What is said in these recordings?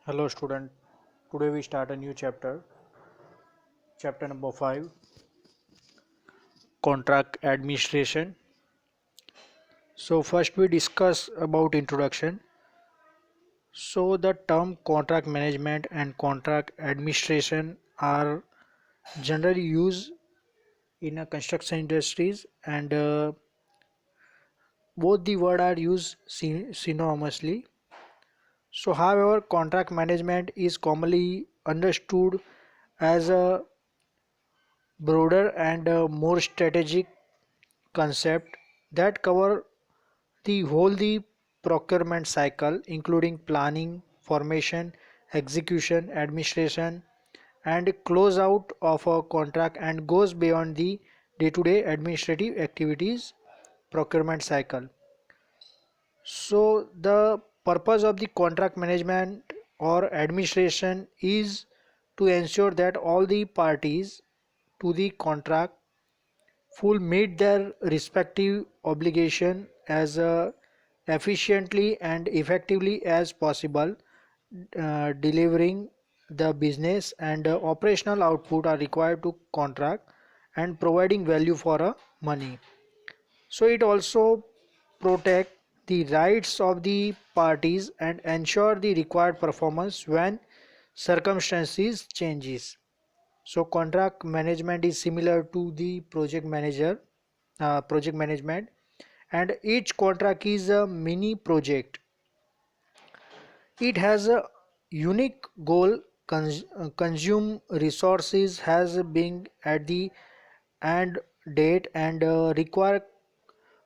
Hello student, today we start a new chapter number 5, contract administration. So first we discuss about introduction. So the term contract management and contract administration are generally used in a construction industries and both the word are used synonymously. So however contract management is commonly understood as a broader and more strategic concept that cover the procurement cycle including planning, formation, execution, administration and close out of a contract and goes beyond the day-to-day administrative activities procurement cycle. So the purpose of the contract management or administration is to ensure that all the parties to the contract full meet their respective obligation as efficiently and effectively as possible, delivering the business and operational output are required to contract and providing value for money. So it also protect the rights of the parties and ensure the required performance when circumstances changes. So contract management is similar to the project management, and each contract is a mini project. It has a unique goal, consume resources has been at the end date and require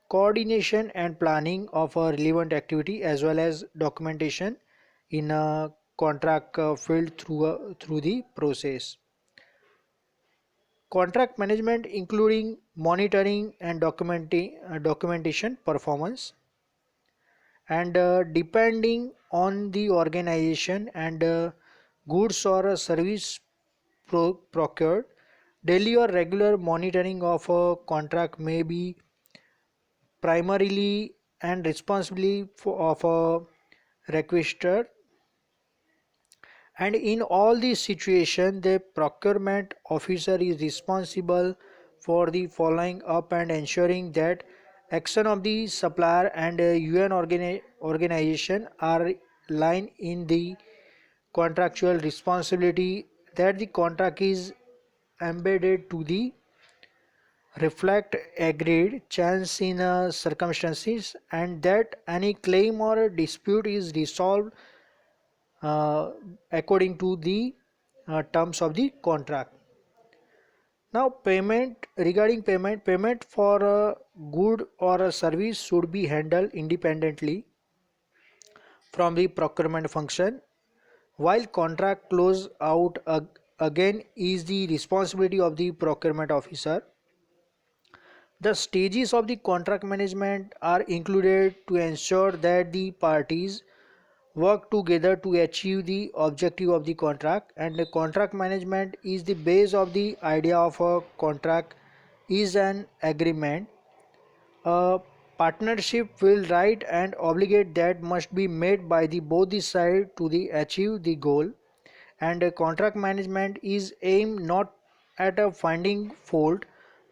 coordination and planning of a relevant activity as well as documentation in a contract field through the process. Contract management including monitoring and documentation performance and depending on the organization and goods or a service procured, daily or regular monitoring of a contract may be primarily and responsibly of a requester, and in all these situations the procurement officer is responsible for the following up and ensuring that action of the supplier and UN organization are line in the contractual responsibility that the contract is embedded to the reflect agreed chance in circumstances and that any claim or dispute is resolved uh, according to the terms of the contract. Now payment for a good or a service should be handled independently from the procurement function, while contract close out again is the responsibility of the procurement officer. The stages of the contract management are included to ensure that the parties work together to achieve the objective of the contract, and the contract management is the base of the idea of a contract is an agreement, a partnership will right and obligate that must be made by the both the side to the achieve the goal, and contract management is aimed not at a finding fault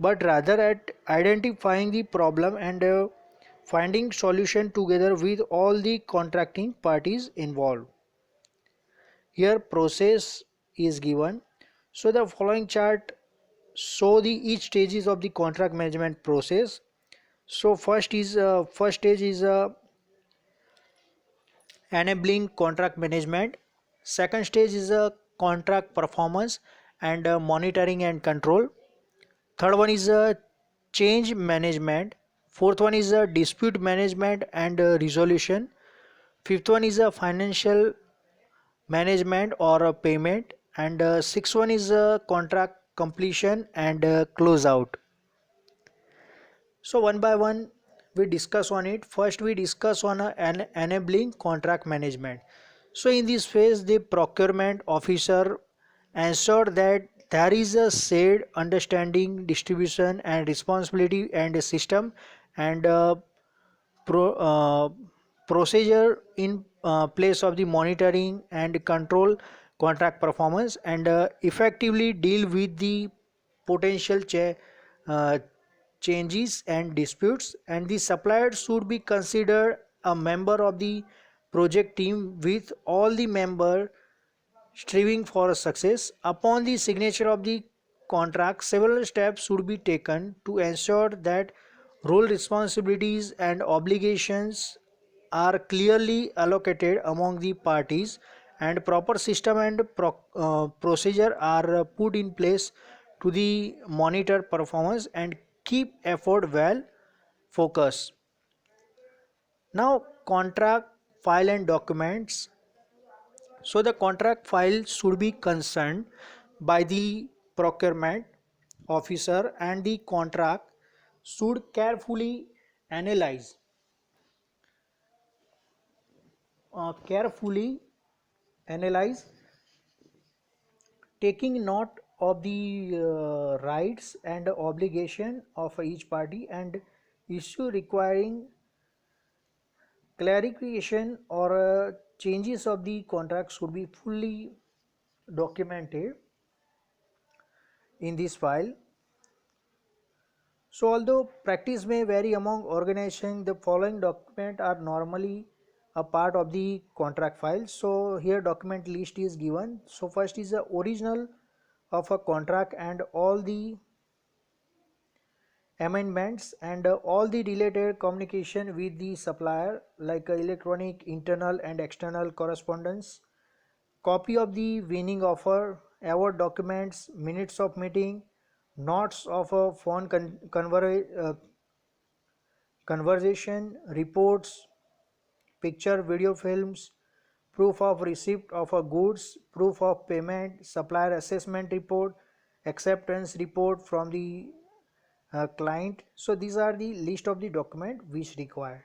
but rather at identifying the problem and finding solution together with all the contracting parties involved. Here process is given. So the following chart show the each stages of the contract management process. So first stage is enabling contract management. Second stage is a contract performance and monitoring and control. Third one is a change management. Fourth one is a dispute management and resolution. Fifth one is a financial management or a payment, and sixth one is a contract completion and close out. So one by one we discuss on it. First we discuss on an enabling contract management. So in this phase the procurement officer ensure that there is a shared understanding, distribution and responsibility and a system and pro, uh, procedure in place of the monitoring and control contract performance, and effectively deal with the potential uh, changes and disputes. And the supplier should be considered a member of the project team, with all the member striving for a success. Upon the signature of the contract, several steps should be taken to ensure that role responsibilities and obligations are clearly allocated among the parties, and proper system and procedure are put in place to the monitor performance and keep effort well focused. Now, contract file and documents. So the contract file should be concerned by the procurement officer, and the contract should analyze carefully analyze, taking note of the rights and obligation of each party, and issue requiring clarification or changes of the contract should be fully documented in this file. So although practice may vary among organizations, the following documents are normally a part of the contract file. So here document list is given. So first is the original of a contract and all the amendments, and all the related communication with the supplier, like electronic internal and external correspondence, copy of the winning offer, award documents, minutes of meeting, notes of a phone conversation, reports, picture, video films, proof of receipt of a goods, proof of payment, supplier assessment report, acceptance report from the client. So these are the list of the document which required.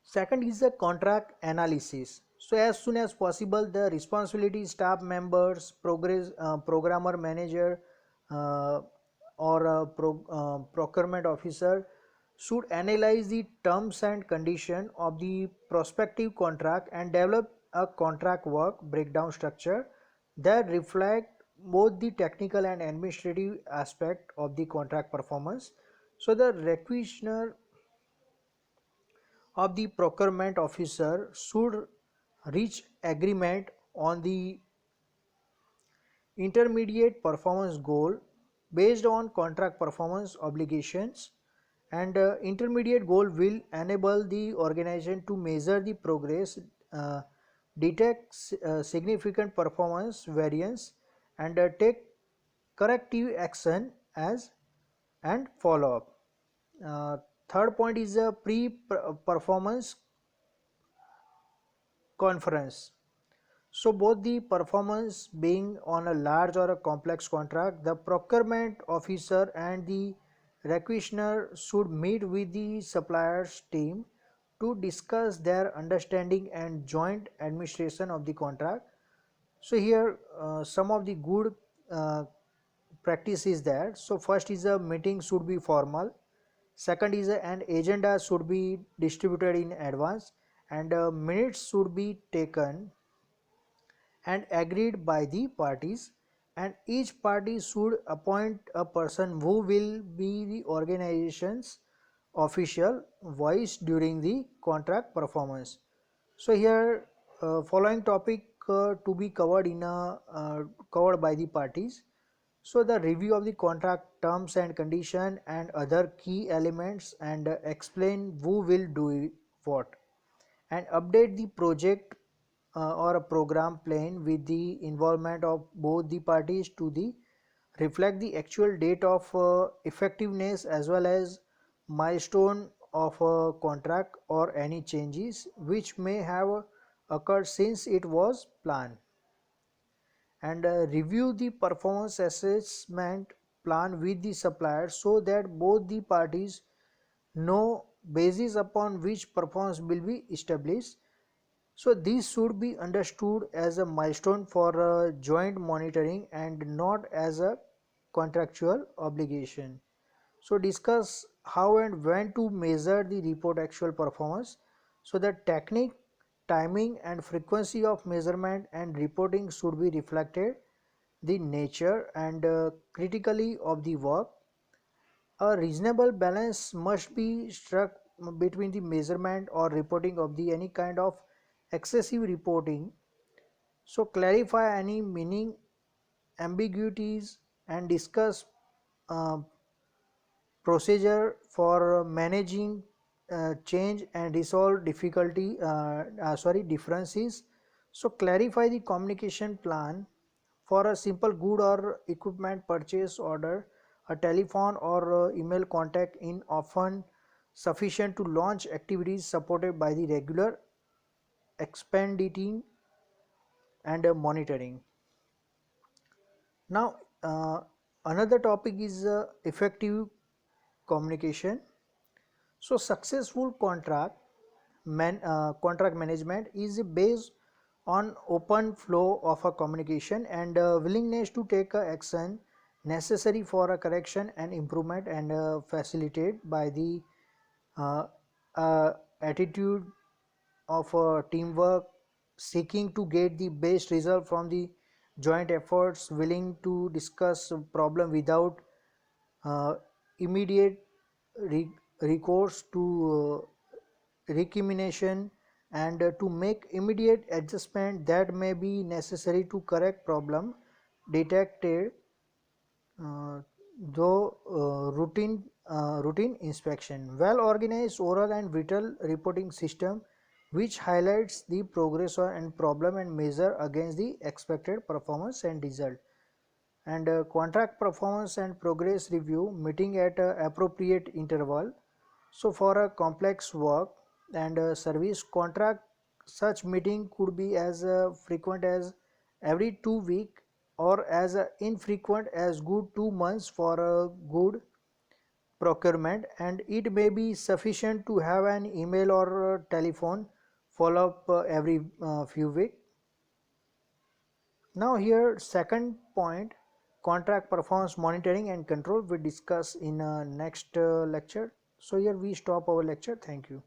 Second is the contract analysis. So as soon as possible, the responsibility staff members, programmer manager, uh, or procurement officer should analyze the terms and condition of the prospective contract and develop a contract work breakdown structure that reflect both the technical and administrative aspect of the contract performance. So the requisitioner of the procurement officer should reach agreement on the intermediate performance goal based on contract performance obligations, and intermediate goal will enable the organization to measure the progress, uh, detect significant performance variance, and take corrective action as and follow up. Third point is a pre-performance conference. So both the performance being on a large or a complex contract, the procurement officer and the requisitioner should meet with the suppliers team to discuss their understanding and joint administration of the contract. So here some of the good uh, practice is there. So first is a meeting should be formal. Second is an agenda should be distributed in advance, and minutes should be taken and agreed by the parties, and each party should appoint a person who will be the organization's official voice during the contract performance. So here following topic to be covered in a covered by the parties. So the review of the contract terms and condition and other key elements, and explain who will do what, and update the project or a program plan with the involvement of both the parties to the reflect the actual date of effectiveness as well as milestone of a contract or any changes which may have occurred since it was planned, and review the performance assessment plan with the supplier so that both the parties know basis upon which performance will be established. So these should be understood as a milestone for joint monitoring and not as a contractual obligation. So discuss how and when to measure the report actual performance. So the technique, timing and frequency of measurement and reporting should be reflected the nature and critically of the work. A reasonable balance must be struck between the measurement or reporting of the any kind of excessive reporting. So clarify any meaning ambiguities and discuss uh, procedure for managing change and resolve differences. So clarify the communication plan for a simple good or equipment purchase order. A telephone or email contact in often sufficient to launch activities supported by the regular expediting and monitoring. Now another topic is effective communication. So successful contract management is based on open flow of a communication and willingness to take action necessary for a correction and improvement and facilitated by the uh, uh, attitude of teamwork, seeking to get the best result from the joint efforts, willing to discuss problem without uh, immediate re- recourse to recrimination and to make immediate adjustment that may be necessary to correct problem detected uh, though routine inspection. Well organized oral and written reporting system which highlights the progress and problem and measure against the expected performance and result. And contract performance and progress review meeting at appropriate interval. So for a complex work and service contract, such meeting could be as frequent as every 2 week or as infrequent as good 2 months for a good procurement, and it may be sufficient to have an email or telephone follow up every few weeks. Now here second point, contract performance monitoring and control we discuss in next lecture. So here we stop our lecture. Thank you.